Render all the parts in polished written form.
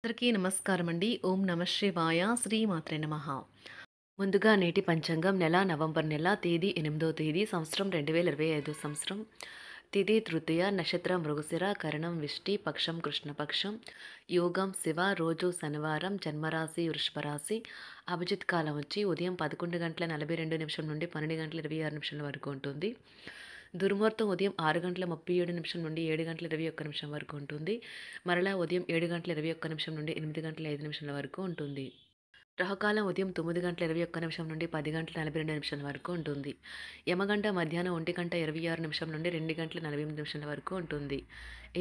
అందరికీ నమస్కారం అండి. ఓం నమ శివాయ. శ్రీమాత్రే నమః. ముందుగా నేటి పంచాంగం నెల నవంబర్ నెల తేదీ 8వ తేదీ సంవత్సరం 2025 సంవత్సరం. తిథి తృతీయ, నక్షత్రం మృగశిర, కరణం విష్టి, పక్షం కృష్ణపక్షం, యోగం శివ, రోజు శనివారం, జన్మరాశి వృషభ రాశి. అభిజిత్ కాలం వచ్చి ఉదయం 11 గంటల 42 నిమిషం నుండి 12 గంటల 26 నిమిషాల వరకు ఉంటుంది. దుర్ముహూర్తం ఉదయం 6 గంటల 37 నిమిషం నుండి 7 గంటల 21 నిమిషం వరకు ఉంటుంది. మరలా ఉదయం 7 గంటల 21 నిమిషం నుండి 8 గంటల 5 నిమిషాల వరకు ఉంటుంది. రాహుకాలం ఉదయం 9 గంటల 21 నిమిషం నుండి 10 గంటల 42 నిమిషాల వరకు ఉంటుంది. యమగంట మధ్యాహ్నం 1 గంట 26 నిమిషం నుండి 2 గంటల 48 నిమిషాల వరకు ఉంటుంది.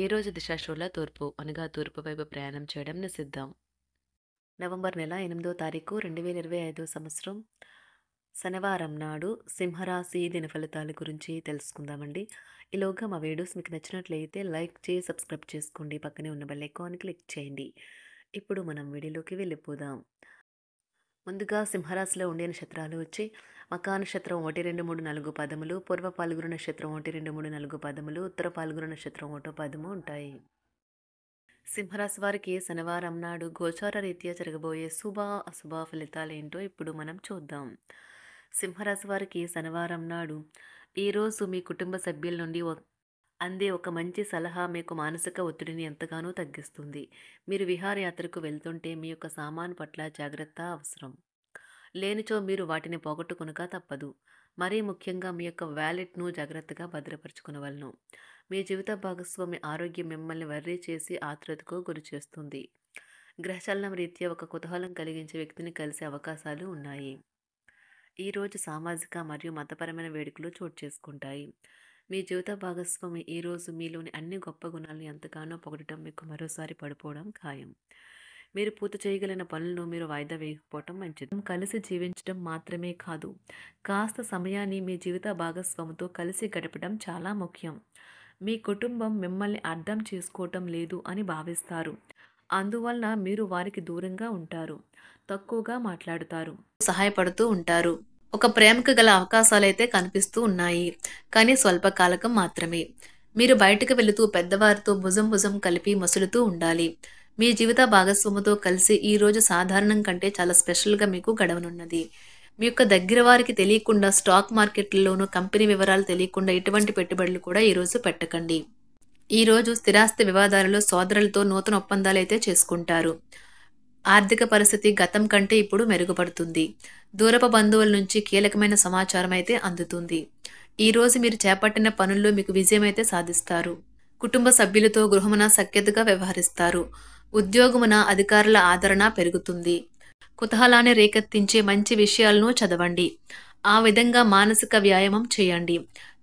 ఏ రోజు దిశాశూల తూర్పు అనగా తూర్పు వైపు ప్రయాణం చేయడం నిషిద్ధం. నవంబర్ నెల 8వ తారీఖు 2025 సంవత్సరం శనివారం నాడు సింహరాశి దిన ఫలితాల గురించి తెలుసుకుందామండి. ఈలోగా మా వీడియోస్ మీకు నచ్చినట్లయితే లైక్ చేసి సబ్స్క్రైబ్ చేసుకోండి. పక్కనే ఉన్న బెల్ ఐకాన్ క్లిక్ చేయండి. ఇప్పుడు మనం వీడియోలోకి వెళ్ళిపోదాం. ముందుగా సింహరాశిలో ఉండే నక్షత్రాలు వచ్చి మకా నక్షత్రం 1, 2, 3, 4 పదములు, పూర్వ పాల్గొన నక్షత్రం 1, 2, 3, 4 పదములు, ఉత్తర పాల్గొన నక్షత్రం 1 పదము ఉంటాయి. సింహరాశి వారికి శనివారం నాడు గోచార రీత్యా జరగబోయే శుభ అశుభ ఫలితాలేంటో ఇప్పుడు మనం చూద్దాం. సింహరాశి వారికి శనివారం నాడు ఈరోజు మీ కుటుంబ సభ్యుల నుండి అందే ఒక మంచి సలహా మీకు మానసిక ఒత్తిడిని ఎంతగానో తగ్గిస్తుంది. మీరు విహారయాత్రకు వెళ్తుంటే మీ యొక్క సామాను పట్ల జాగ్రత్త అవసరం. లేనిచో మీరు వాటిని పోగొట్టుకొనక తప్పదు. మరీ ముఖ్యంగా మీ యొక్క వ్యాలెట్ను జాగ్రత్తగా భద్రపరచుకునవలను. మీ జీవిత భాగస్వామి ఆరోగ్యం మిమ్మల్ని వర్రీ చేసి ఆతృతకు గురి చేస్తుంది. గ్రహచలనం రీత్యా ఒక కుతూహలం కలిగించే వ్యక్తిని కలిసే అవకాశాలు ఉన్నాయి. ఈరోజు సామాజిక మరియు మతపరమైన వేడుకలు చోటు చేసుకుంటాయి. మీ జీవిత భాగస్వామి ఈరోజు మీలోని అన్ని గొప్ప గుణాలను ఎంతగానో పొగడటం మీకు మరోసారి పడిపోవడం ఖాయం. మీరు పూర్తి చేయగలిగిన పనులను మీరు వాయిదా వేయకపోవటం మంచిది. కలిసి జీవించడం మాత్రమే కాదు, కాస్త సమయాన్ని మీ జీవిత భాగస్వామితో కలిసి గడపడం చాలా ముఖ్యం. మీ కుటుంబం మిమ్మల్ని అర్థం చేసుకోవటం లేదు అని భావిస్తారు. అందువలన మీరు వారికి దూరంగా ఉంటారు, తక్కువగా మాట్లాడుతారు, సహాయపడుతూ ఉంటారు. ఒక ప్రేమకు గల అవకాశాలైతే కనిపిస్తూ ఉన్నాయి, కానీ స్వల్పకాలకం మాత్రమే. మీరు బయటకు వెళుతూ పెద్దవారితో భుజం కలిపి మసులుతూ ఉండాలి. మీ జీవిత భాగస్వామితో కలిసి ఈ రోజు సాధారణం కంటే చాలా స్పెషల్గా మీకు గడవనున్నది. మీ యొక్క దగ్గర వారికి తెలియకుండా స్టాక్ మార్కెట్లలోనూ కంపెనీ వివరాలు తెలియకుండా ఎటువంటి పెట్టుబడులు కూడా ఈరోజు పెట్టకండి. ఈరోజు స్థిరాస్తి వివాదాలలో సోదరులతో నూతన ఒప్పందాలు అయితే చేసుకుంటారు. ఆర్థిక పరిస్థితి గతం కంటే ఇప్పుడు మెరుగుపడుతుంది. దూరపు బంధువుల నుంచి కీలకమైన సమాచారం అయితే అందుతుంది. ఈ రోజు మీరు చేపట్టిన పనుల్లో మీకు విజయం అయితే సాధిస్తారు. కుటుంబ సభ్యులతో గృహమున సఖ్యతగా వ్యవహరిస్తారు. ఉద్యోగమున అధికారుల ఆదరణ పెరుగుతుంది. కుతూహలాన్ని రేకెత్తించే మంచి విషయాలను చదవండి. ఆ విధంగా మానసిక వ్యాయామం చేయండి.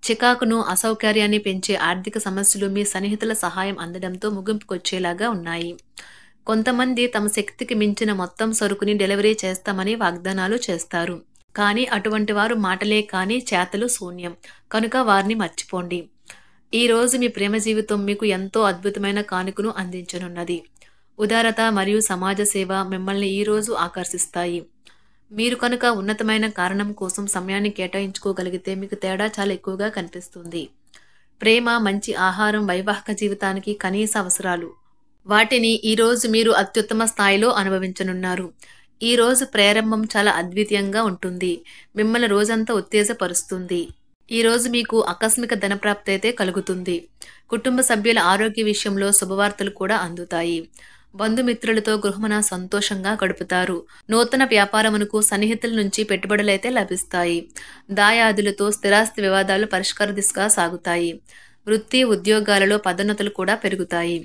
చికాకును అసౌకర్యాన్ని పెంచే ఆర్థిక సమస్యలు మీ సన్నిహితుల సహాయం అందడంతో ముగింపుకొచ్చేలాగా ఉన్నాయి. కొంతమంది తమ శక్తికి మించిన మొత్తం సరుకుని డెలివరీ చేస్తామని వాగ్దానాలు చేస్తారు. కానీ అటువంటి వారు మాటలే కానీ చేతలు శూన్యం. కనుక వారిని మర్చిపోండి. ఈ రోజు మీ ప్రేమ జీవితం మీకు ఎంతో అద్భుతమైన కానుకను అందించనున్నది. ఉదారత మరియు సమాజ సేవ మిమ్మల్ని ఈ రోజు ఆకర్షిస్తాయి. మీరు కనుక ఉన్నతమైన కారణం కోసం సమయాన్ని కేటాయించుకోగలిగితే మీకు తేడా చాలా ఎక్కువగా కనిపిస్తుంది. ప్రేమ, మంచి ఆహారం వైవాహిక జీవితానికి కనీస అవసరాలు. వాటిని ఈరోజు మీరు అత్యుత్తమ స్థాయిలో అనుభవించనున్నారు. ఈ రోజు ప్రారంభం చాలా అద్వితీయంగా ఉంటుంది. మిమ్మల్ని రోజంతా ఉత్తేజపరుస్తుంది. ఈ రోజు మీకు ఆకస్మిక ధనప్రాప్తి అయితే కలుగుతుంది. కుటుంబ సభ్యుల ఆరోగ్య విషయంలో శుభవార్తలు కూడా అందుతాయి. బంధుమిత్రులతో గృహమున సంతోషంగా గడుపుతారు. నూతన వ్యాపారమునకు సన్నిహితుల నుంచి పెట్టుబడులైతే లభిస్తాయి. దాయాదులతో స్థిరాస్తి వివాదాలు పరిష్కార దిశగా సాగుతాయి. వృత్తి ఉద్యోగాలలో పదోన్నతులు కూడా పెరుగుతాయి.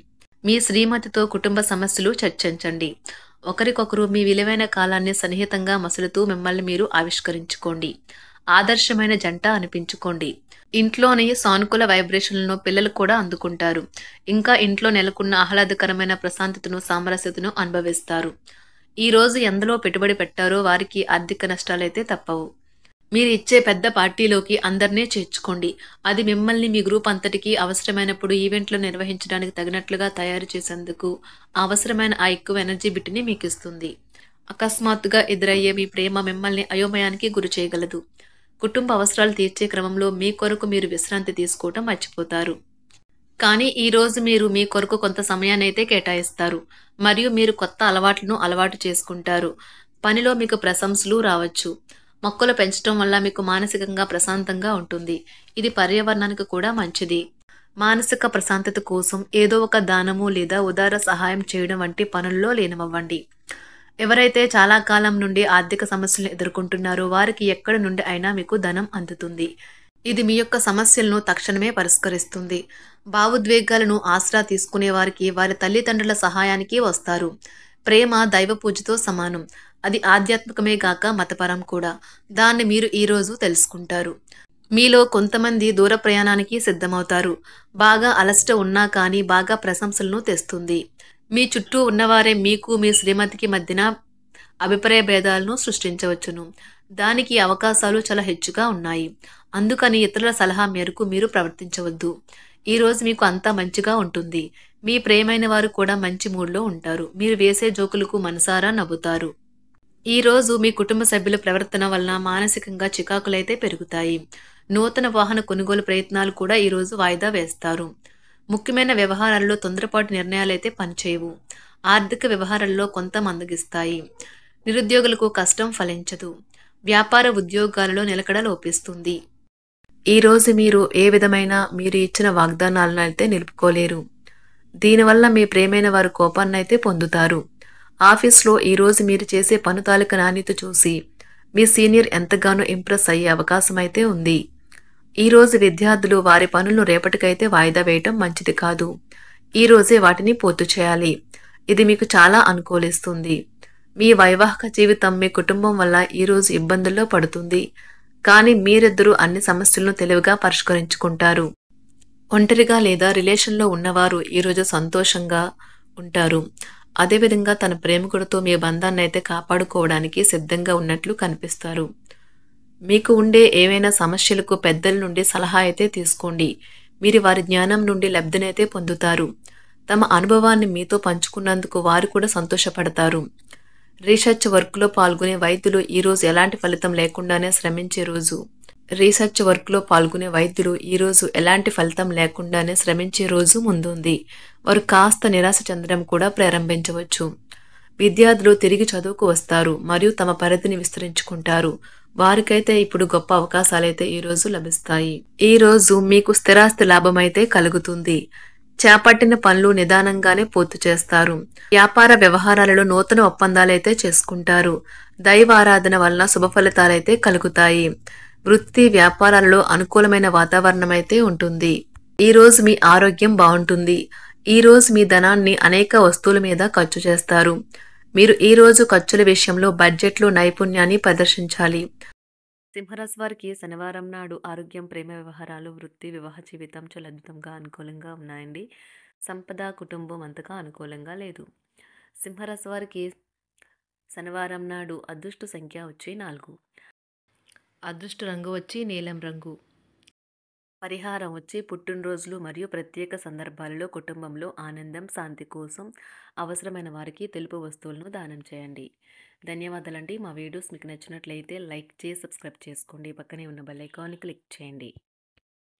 మీ శ్రీమతితో కుటుంబ సమస్యలు చర్చించండి. ఒకరికొకరు మీ విలువైన కాలాన్ని సన్నిహితంగా మసులుతూ మిమ్మల్ని మీరు ఆవిష్కరించుకోండి. ఆదర్శమైన జంట అనిపించుకోండి. ఇంట్లోని సానుకూల వైబ్రేషన్లను పిల్లలు కూడా అందుకుంటారు. ఇంకా ఇంట్లో నెలకొన్న ఆహ్లాదకరమైన ప్రశాంతతను, సామరస్యతను అనుభవిస్తారు. ఈ రోజు ఎందులో పెట్టుబడి పెట్టారో వారికి ఆర్థిక నష్టాలైతే తప్పవు. మీరు ఇచ్చే పెద్ద పార్టీలోకి అందరినీ చేర్చుకోండి. అది మిమ్మల్ని మీ గ్రూప్ అంతటికీ అవసరమైనప్పుడు ఈవెంట్లు నిర్వహించడానికి తగినట్లుగా తయారు చేసేందుకు అవసరమైన ఆ ఎక్కువ ఎనర్జీ బిట్ని మీకు ఇస్తుంది. అకస్మాత్తుగా ఎదురయ్యే మీ ప్రేమ మిమ్మల్ని అయోమయానికి గురి చేయగలదు. కుటుంబ అవసరాలు తీర్చే క్రమంలో మీ కొరకు మీరు విశ్రాంతి తీసుకోవటం మర్చిపోతారు. కానీ ఈరోజు మీరు మీ కొరకు కొంత సమయాన్నైతే కేటాయిస్తారు. మరియు మీరు కొత్త అలవాట్లను అలవాటు చేసుకుంటారు. పనిలో మీకు ప్రశంసలు రావచ్చు. మొక్కలు పెంచటం వల్ల మీకు మానసికంగా ప్రశాంతంగా ఉంటుంది. ఇది పర్యావరణానికి కూడా మంచిది. మానసిక ప్రశాంతత కోసం ఏదో ఒక దానము లేదా ఉదార సహాయం చేయడం వంటి పనుల్లో లీనమవ్వండి. ఎవరైతే చాలా కాలం నుండి ఆర్థిక సమస్యలను ఎదుర్కొంటున్నారో వారికి ఎక్కడి నుండి అయినా మీకు ధనం అందుతుంది. ఇది మీ యొక్క సమస్యలను తక్షణమే పరిష్కరిస్తుంది. భావోద్వేగాలను ఆసరా తీసుకునే వారికి వారి తల్లిదండ్రుల సహాయానికి వస్తారు. ప్రేమ దైవ పూజతో సమానం. అది ఆధ్యాత్మికమే గాక మతపరం కూడా. దాన్ని మీరు ఈరోజు తెలుసుకుంటారు. మీలో కొంతమంది దూర ప్రయాణానికి సిద్ధమవుతారు. బాగా అలసట ఉన్నా కానీ బాగా ప్రశంసలను తెస్తుంది. మీ చుట్టూ ఉన్నవారే మీకు మీ శ్రీమతికి మధ్యన అభిప్రాయ భేదాలను సృష్టించవచ్చును. దానికి అవకాశాలు చాలా హెచ్చుగా ఉన్నాయి. అందుకని ఇతరుల సలహా మేరకు మీరు ప్రవర్తించవద్దు. ఈరోజు మీకు అంతా మంచిగా ఉంటుంది. మీ ప్రియమైన వారు కూడా మంచి మూడ్లో ఉంటారు. మీరు వేసే జోకులకు మనసారా నవ్వుతారు. ఈరోజు మీ కుటుంబ సభ్యుల ప్రవర్తన వలన మానసికంగా చికాకులైతే పెరుగుతాయి. నూతన వాహన కొనుగోలు ప్రయత్నాలు కూడా ఈరోజు వాయిదా వేస్తారు. ముఖ్యమైన వ్యవహారాల్లో తొందరపాటు నిర్ణయాలైతే పనిచేయవు. ఆర్థిక వ్యవహారాల్లో కొంత మందగిస్తాయి. నిరుద్యోగులకు కష్టం ఫలించదు. వ్యాపార ఉద్యోగాలలో నిలకడ లోపిస్తుంది. ఈరోజు మీరు ఏ విధమైన మీరు ఇచ్చిన వాగ్దానాలను అయితే నిలుపుకోలేరు. దీనివల్ల మీ ప్రేమైన వారు కోపాన్నైతే పొందుతారు. ఆఫీస్లో ఈరోజు మీరు చేసే పను తాలూకు నాణ్యత చూసి మీ సీనియర్ ఎంతగానో ఇంప్రెస్ అయ్యే అవకాశం అయితే ఉంది. ఈరోజు విద్యార్థులు వారి పనులను రేపటికైతే వాయిదా వేయటం మంచిది కాదు. ఈరోజే వాటిని పూర్తి చేయాలి. ఇది మీకు చాలా అనుకూలిస్తుంది. మీ వైవాహిక జీవితం మీ కుటుంబం వల్ల ఈరోజు ఇబ్బందుల్లో పడుతుంది. కానీ మీరిద్దరూ అన్ని సమస్యలను తెలివిగా పరిష్కరించుకుంటారు. ఒంటరిగా లేదా రిలేషన్లో ఉన్నవారు ఈరోజు సంతోషంగా ఉంటారు. అదేవిధంగా తన ప్రేమికుడితో మీ బంధాన్ని అయితే కాపాడుకోవడానికి సిద్ధంగా ఉన్నట్లు కనిపిస్తారు. మీకు ఉండే ఏవైనా సమస్యలకు పెద్దల నుండి సలహా అయితే తీసుకోండి. మీరు వారి జ్ఞానం నుండి లబ్ధినైతే పొందుతారు. తమ అనుభవాన్ని మీతో పంచుకున్నందుకు వారు కూడా సంతోషపడతారు. రీసెర్చ్ వర్క్లో పాల్గొనే వైద్యులు ఈరోజు ఎలాంటి ఫలితం లేకుండానే శ్రమించే రోజు. ఈరోజు ఎలాంటి ఫలితం లేకుండానే శ్రమించే రోజు ముందుంది. వారు కాస్త నిరాశ చెందడం కూడా ప్రారంభించవచ్చు. విద్యార్థులు తిరిగి చదువుకు వస్తారు మరియు తమ పరిధిని విస్తరించుకుంటారు. వారికైతే ఇప్పుడు గొప్ప అవకాశాలైతే ఈరోజు లభిస్తాయి. ఈరోజు మీకు స్థిరాస్తి లాభమైతే కలుగుతుంది. చేపట్టిన పనులు నిదానంగానే పూర్తి చేస్తారు. వ్యాపార వ్యవహారాలలో నూతన ఒప్పందాలైతే చేసుకుంటారు. దైవ ఆరాధన వలన శుభ ఫలితాలైతే కలుగుతాయి. వృత్తి వ్యాపారాలలో అనుకూలమైన వాతావరణం అయితే ఉంటుంది. ఈరోజు మీ ఆరోగ్యం బాగుంటుంది. ఈరోజు మీ ధనాన్ని అనేక వస్తువుల మీద ఖర్చు చేస్తారు. మీరు ఈరోజు ఖర్చుల విషయంలో బడ్జెట్లో నైపుణ్యాన్ని ప్రదర్శించాలి. సింహరాశి వారికి శనివారం నాడు ఆరోగ్యం, ప్రేమ వ్యవహారాలు, వృత్తి, వివాహ జీవితం చాలా అద్భుతంగా అనుకూలంగా ఉన్నాయండి. సంపద, కుటుంబం అంతగా అనుకూలంగా లేదు. సింహరాశి వారికి శనివారం నాడు అదృష్ట సంఖ్య వచ్చి 4. అదృష్ట రంగు వచ్చి నీలం రంగు. పరిహారం వచ్చి పుట్టినరోజులు మరియు ప్రత్యేక సందర్భాలలో కుటుంబంలో ఆనందం, శాంతి కోసం అవసరమైన వారికి తెలుపు వస్తువులను దానం చేయండి. ధన్యవాదాలండి. మా వీడియోస్ మీకు నచ్చినట్లయితే లైక్ చేసి సబ్స్క్రైబ్ చేసుకోండి. పక్కనే ఉన్న బెల్ ఐకాన్ని క్లిక్ చేయండి.